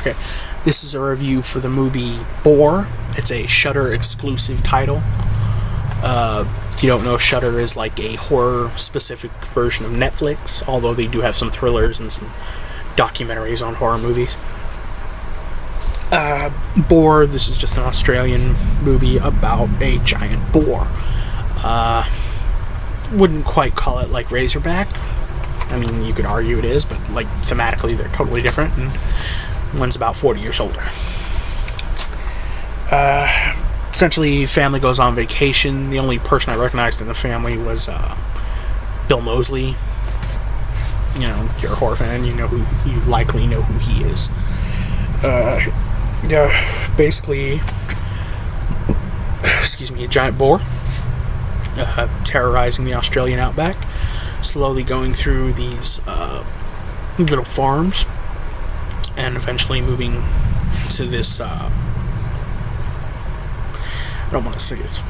Okay, this is a review for the movie Boar. It's a Shudder exclusive title. If you don't know, Shudder is like a horror-specific version of Netflix, although they do have some thrillers and some documentaries on horror movies. Boar, this is just an Australian movie about a giant boar. Wouldn't quite call it like Razorback. I mean, you could argue it is, but like thematically they're totally different, and one's about 40 years older. Essentially, family goes on vacation. The only person I recognized in the family was Bill Moseley. You know, if you're a horror fan, you likely know who he is. Basically, a giant boar terrorizing the Australian outback, slowly going through these little farms, and eventually moving to this. I don't want to say it's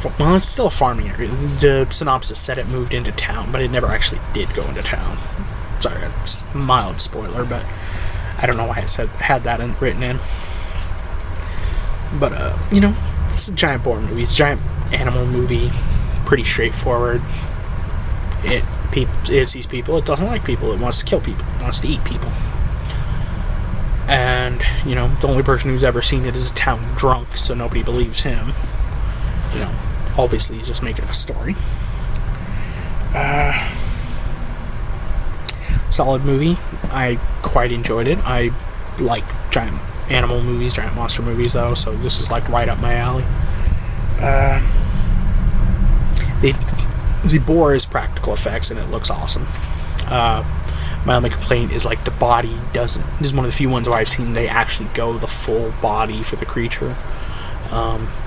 still a farming area. The synopsis said it moved into town, but it never actually did go into town. Sorry, it's a mild spoiler, but I don't know why it had that written in. But it's a giant boar movie. It's a giant animal movie. Pretty straightforward. It sees people. It doesn't like people. It wants to kill people. It wants to eat people. And the only person who's ever seen it is a town drunk, so nobody believes him. Obviously he's just making up a story. Solid movie. I quite enjoyed it. I like giant animal movies, giant monster movies, though, so this is like right up my alley. The boar is practical effects, and it looks awesome. My only complaint is like the body doesn't. This is one of the few ones where I've seen they actually go the full body for the creature.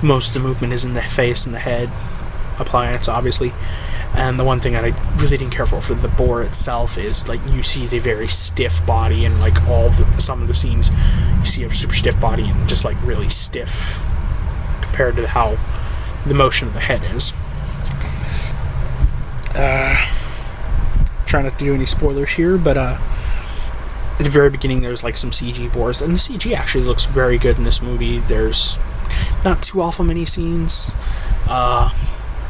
Most of the movement is in the face and the head appliance, obviously. And the one thing that I really didn't care for the boar itself is like you see the very stiff body, and like some of the scenes you see a super stiff body and just like really stiff compared to how the motion of the head is. Trying not to do any spoilers here, but at the very beginning there's like some CG boars, and the CG actually looks very good in this movie. There's not too awful many scenes.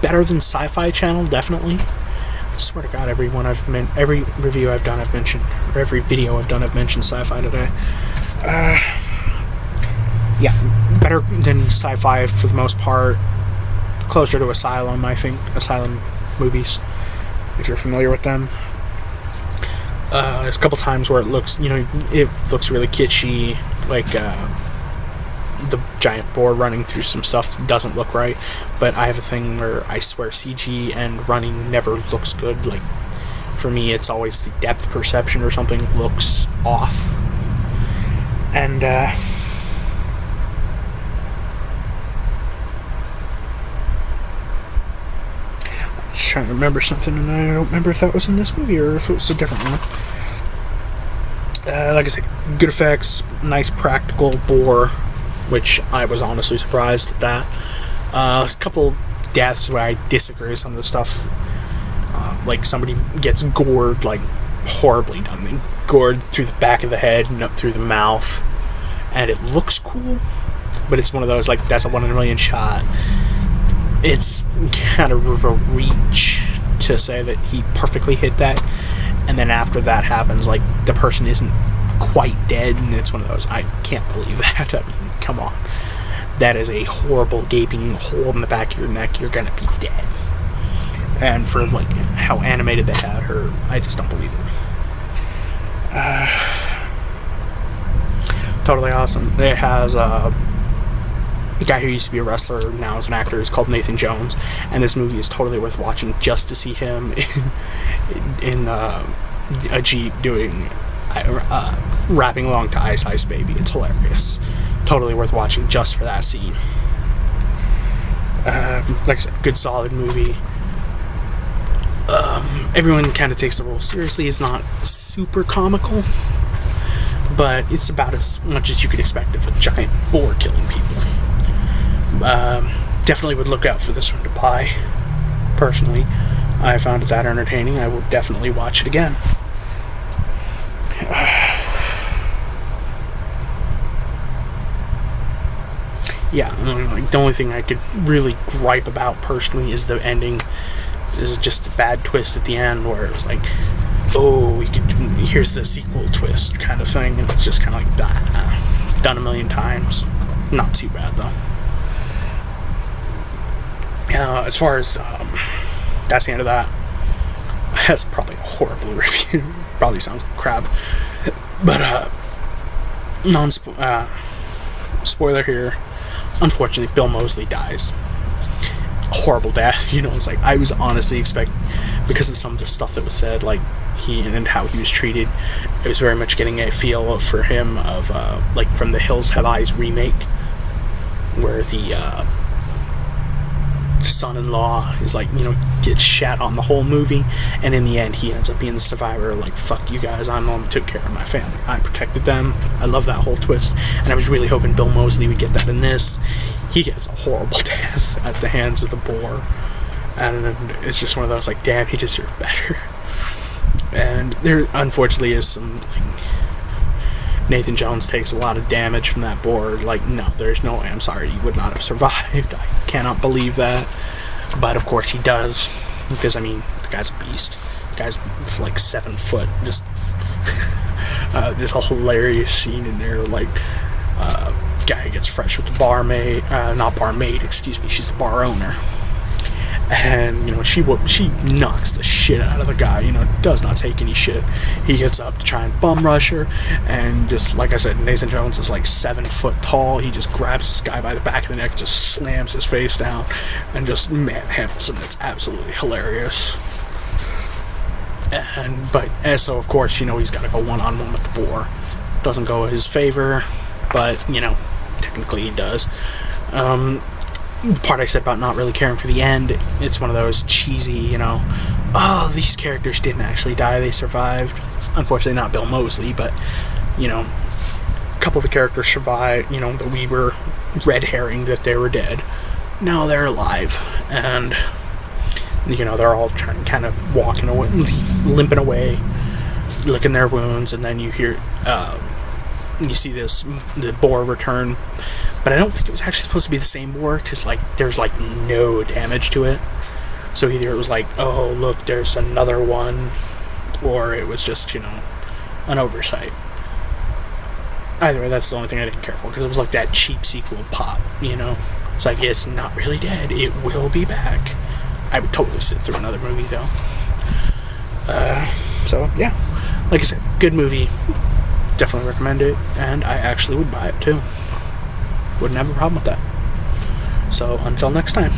Better than Sci-Fi Channel, definitely. I swear to God, every review I've done, I've mentioned, or every video I've done, I've mentioned Sci-Fi today. Better than Sci-Fi for the most part. Closer to Asylum, I think. Asylum movies, if you're familiar with them. There's a couple times where it looks really kitschy, like the giant boar running through some stuff doesn't look right, but I have a thing where I swear CG and running never looks good. Like, for me, it's always the depth perception or something looks off. And just trying to remember something, and I don't remember if that was in this movie or if it was a different one. Like I said, good effects, nice practical boar, which I was honestly surprised at that. A couple deaths where I disagree with some of the stuff. Like somebody gets gored, like horribly done. Gored through the back of the head and up through the mouth. And it looks cool, but it's one of those, like, that's a 1 in a million shot. It's kind of a reach to say that he perfectly hit that. And then after that happens, like, the person isn't quite dead, and it's one of those, I can't believe that. I mean, come on. That is a horrible gaping hole in the back of your neck. You're gonna be dead. And for like how animated they had her, I just don't believe it. Totally awesome. It has a guy who used to be a wrestler, now is an actor. He's called Nathan Jones, and this movie is totally worth watching just to see him in a Jeep doing rapping along to Ice Ice Baby. It's hilarious. Totally worth watching just for that scene. Like I said, good solid movie. Everyone kind of takes the role seriously. It's not super comical, but it's about as much as you could expect of a giant boar killing people. Definitely would look out for this one to buy. Personally, I found it that entertaining. I will definitely watch it again. yeah, like, the only thing I could really gripe about personally is the ending. Is just a bad twist at the end where it was like, oh, here's the sequel twist kind of thing, and it's just kind of like that. Done a million times. Not too bad though. As far as that's the end of that. That's probably a horrible review. Probably sounds like crap. But spoiler here. Unfortunately, Bill Moseley dies. Horrible death. It's like I was honestly expecting, because of some of the stuff that was said, like he and how he was treated. It was very much getting a feel for him of like from the Hills Have Eyes remake, where the son-in-law is like, gets shat on the whole movie, and in the end he ends up being the survivor. Like, fuck you guys, I'm the one that took care of my family, I protected them. I love that whole twist, and I was really hoping Bill Moseley would get that in this. He gets a horrible death at the hands of the boar, and it's just one of those like, damn, he deserved better. And there unfortunately is some Nathan Jones takes a lot of damage from that boar. Like, no, there's no way, I'm sorry, you would not have survived. I cannot believe that. But of course he does, because the guy's a beast. The guy's like 7 foot. Just there's a hilarious scene in there, like guy gets fresh with the barmaid, not barmaid, excuse me, she's the bar owner. And she knocks the shit out of the guy, does not take any shit. He gets up to try and bum rush her, and just like I said, Nathan Jones is like 7 foot tall. He just grabs this guy by the back of the neck and just slams his face down and just manhandles him. It's absolutely hilarious. And so of course, he's got to go one-on-one with the boar. Doesn't go in his favor, but technically he does. The part I said about not really caring for the end, it's one of those cheesy, oh, these characters didn't actually die, they survived. Unfortunately, not Bill Moseley, but, a couple of the characters survived, that we were red herring that they were dead. No, they're alive, and, they're all kind of walking away, limping away, licking their wounds, and then you hear, you see the boar return. But I don't think it was actually supposed to be the same boar, because there's no damage to it. So either it was like, oh look, there's another one, or it was just an oversight. Either way, that's the only thing I didn't care for, because it was like that cheap sequel pop. It's like, it's not really dead, it will be back. I would totally sit through another movie though. So yeah, like I said, good movie. Definitely recommend it, and I actually would buy it too. Wouldn't have a problem with that. So until next time.